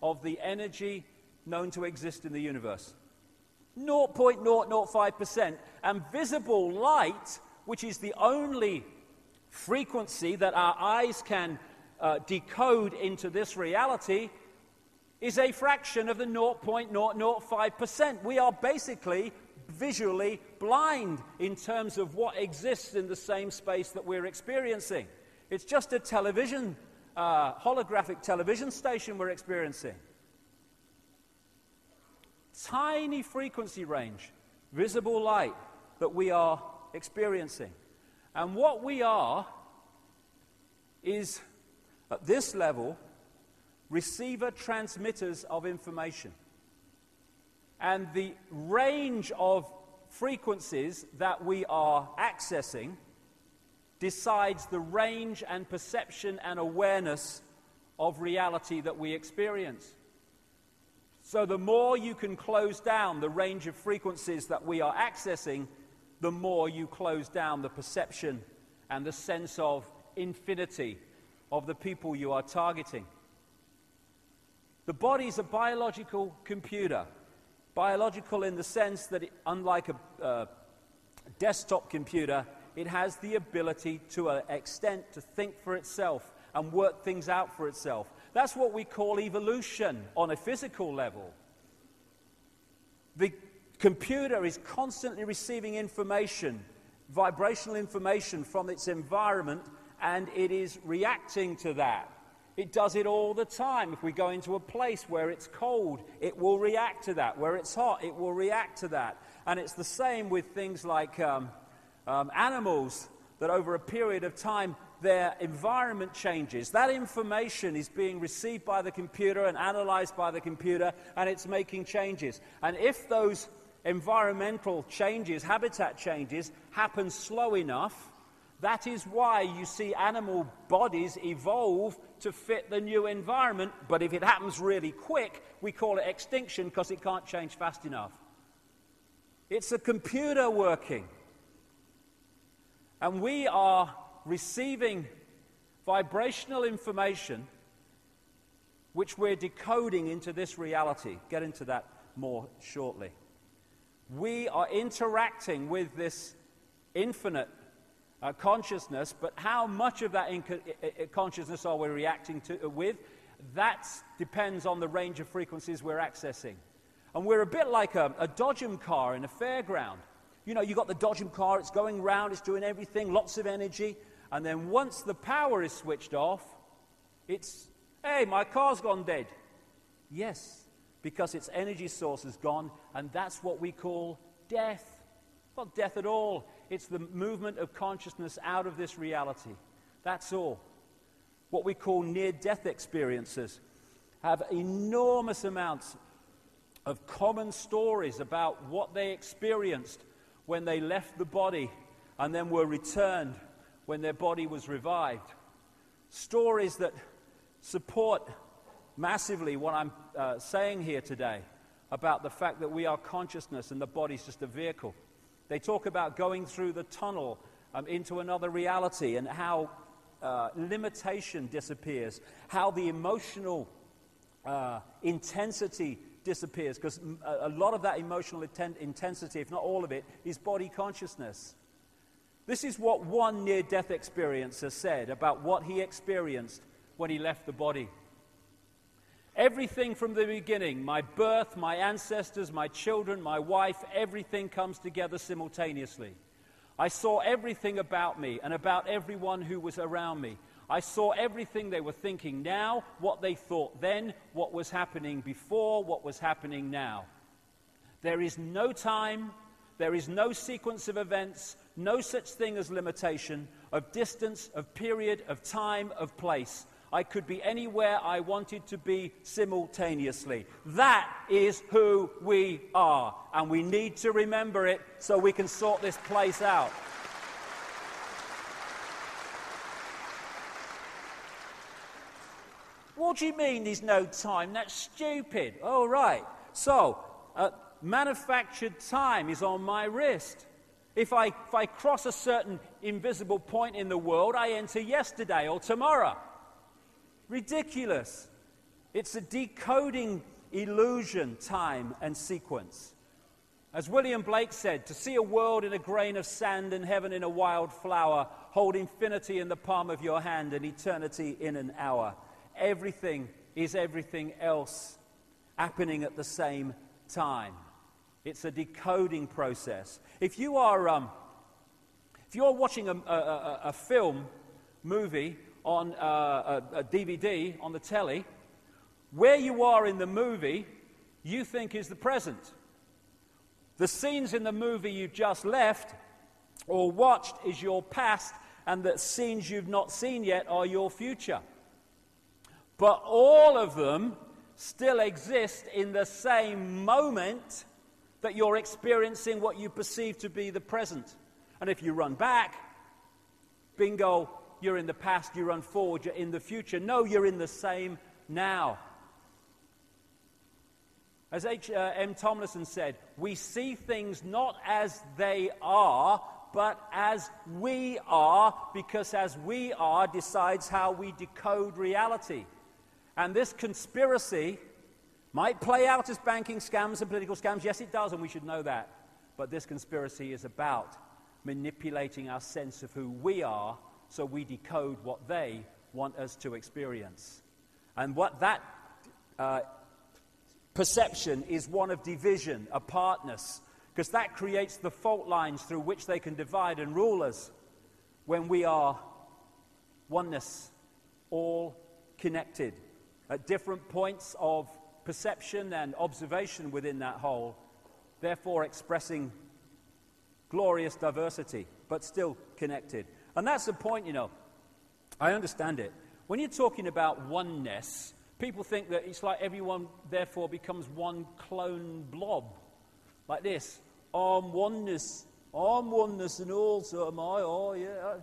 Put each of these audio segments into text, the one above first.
of the energy known to exist in the universe. 0.005%. And visible light, which is the only frequency that our eyes can decode into this reality, is a fraction of the 0.005%. We are basically visually blind in terms of what exists in the same space that we're experiencing. It's just a television, holographic television station we're experiencing. Tiny frequency range, visible light that we are experiencing. And what we are is, at this level, receiver transmitters of information. And the range of frequencies that we are accessing decides the range and perception and awareness of reality that we experience. So the more you can close down the range of frequencies that we are accessing, the more you close down the perception and the sense of infinity of the people you are targeting. The body is a biological computer. Biological in the sense that, unlike a desktop computer, it has the ability to an extent to think for itself and work things out for itself. That's what we call evolution on a physical level. The computer is constantly receiving information, vibrational information from its environment, and it is reacting to that. It does it all the time. If we go into a place where it's cold, it will react to that. Where it's hot, it will react to that. And it's the same with things like animals, that over a period of time, their environment changes. That information is being received by the computer and analyzed by the computer, and it's making changes. And if those environmental changes, habitat changes, happen slow enough, that is why you see animal bodies evolve to fit the new environment. But if it happens really quick, we call it extinction because it can't change fast enough. It's a computer working. And we are receiving vibrational information which we're decoding into this reality. Get into that more shortly. We are interacting with this infinite consciousness, but how much of that consciousness are we reacting to with? That depends on the range of frequencies we're accessing. And we're a bit like a dodgem car in a fairground. You know, you've got the dodgem car, it's going round, it's doing everything, lots of energy, and then once the power is switched off, it's, hey, my car's gone dead. Yes, because its energy source is gone, and that's what we call death. Not death at all. It's the movement of consciousness out of this reality. That's all. What we call near-death experiences have enormous amounts of common stories about what they experienced when they left the body and then were returned when their body was revived. Stories that support massively what I'm saying here today about the fact that we are consciousness and the body's just a vehicle. They talk about going through the tunnel into another reality and how limitation disappears, how the emotional intensity disappears, because a lot of that emotional intensity, if not all of it, is body consciousness. This is what one near-death experiencer said about what he experienced when he left the body. Everything from the beginning, my birth, my ancestors, my children, my wife, everything comes together simultaneously. I saw everything about me and about everyone who was around me. I saw everything they were thinking now, what they thought then, what was happening before, what was happening now. There is no time, there is no sequence of events, no such thing as limitation, of distance, of period, of time, of place. I could be anywhere I wanted to be simultaneously. That is who we are, and we need to remember it so we can sort this place out. What do you mean there's no time? That's stupid. Oh, right. So, manufactured time is on my wrist. If I cross a certain invisible point in the world, I enter yesterday or tomorrow. Ridiculous. It's a decoding illusion, time, and sequence. As William Blake said, to see a world in a grain of sand and heaven in a wild flower, hold infinity in the palm of your hand and eternity in an hour. Everything is everything else happening at the same time. It's a decoding process. If you are watching a film, movie on a DVD on the telly, where you are in the movie, you think is the present. The scenes in the movie you've just left or watched is your past, and the scenes you've not seen yet are your future. But all of them still exist in the same moment that you're experiencing what you perceive to be the present. And if you run back, bingo, you're in the past. You run forward, you're in the future. No, you're in the same now. As H.M. Tomlinson said, we see things not as they are, but as we are, because as we are decides how we decode reality. And this conspiracy might play out as banking scams and political scams. Yes, it does, and we should know that. But this conspiracy is about manipulating our sense of who we are so we decode what they want us to experience. And what that perception is one of division, apartness, because that creates the fault lines through which they can divide and rule us when we are oneness, all connected at different points of perception and observation within that whole, therefore expressing glorious diversity, but still connected. And that's the point, I understand it. When you're talking about oneness, people think that it's like everyone therefore becomes one clone blob, like this. I'm oneness, and also am I, oh yeah.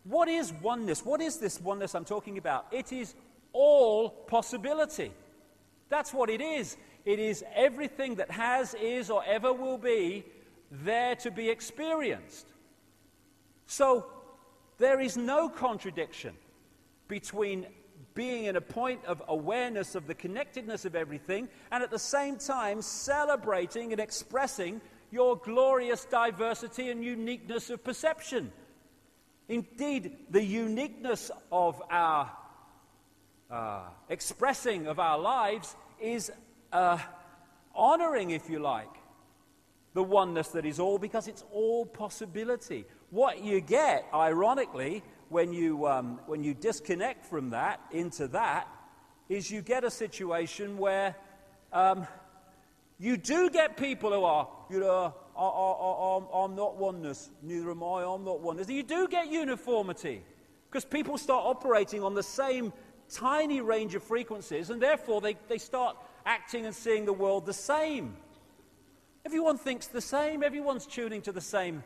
What is oneness? What is this oneness I'm talking about? It is all possibility. That's what it is. It is everything that has, is, or ever will be there to be experienced. So there is no contradiction between being in a point of awareness of the connectedness of everything and at the same time celebrating and expressing your glorious diversity and uniqueness of perception. Indeed, the uniqueness of our expressing of our lives is honoring, if you like, the oneness that is all, because it's all possibility. What you get, ironically, when you disconnect from that into that, is you get a situation where you do get people who are, I'm not oneness, neither am I, I'm not oneness. You do get uniformity, because people start operating on the same tiny range of frequencies, and therefore they start acting and seeing the world the same. Everyone thinks the same, everyone's tuning to the same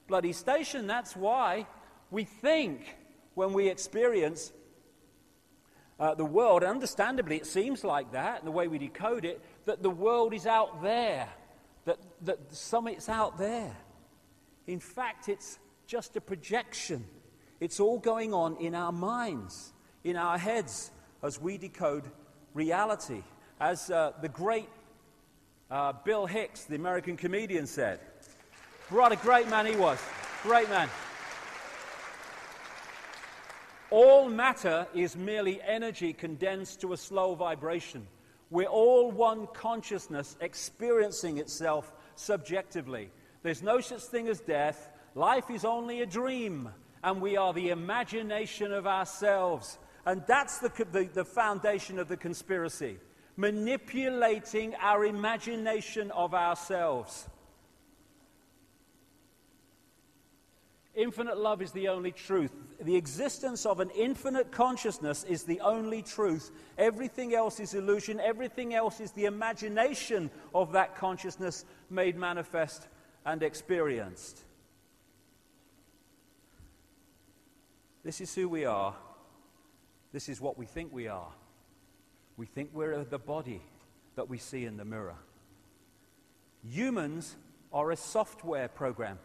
bloody station. That's why we think when we experience the world, and understandably it seems like that, and the way we decode it, that the world is out there, that the summit's out there. In fact, it's just a projection. It's all going on in our minds, in our heads, as we decode reality. As the great Bill Hicks, the American comedian, said, what a great man he was, great man. All matter is merely energy condensed to a slow vibration. We're all one consciousness experiencing itself subjectively. There's no such thing as death. Life is only a dream, and we are the imagination of ourselves. And that's the foundation of the conspiracy. Manipulating our imagination of ourselves. Infinite love is the only truth. The existence of an infinite consciousness is the only truth. Everything else is illusion. Everything else is the imagination of that consciousness made manifest and experienced. This is who we are. This is what we think we are. We think we're the body that we see in the mirror. Humans are a software program.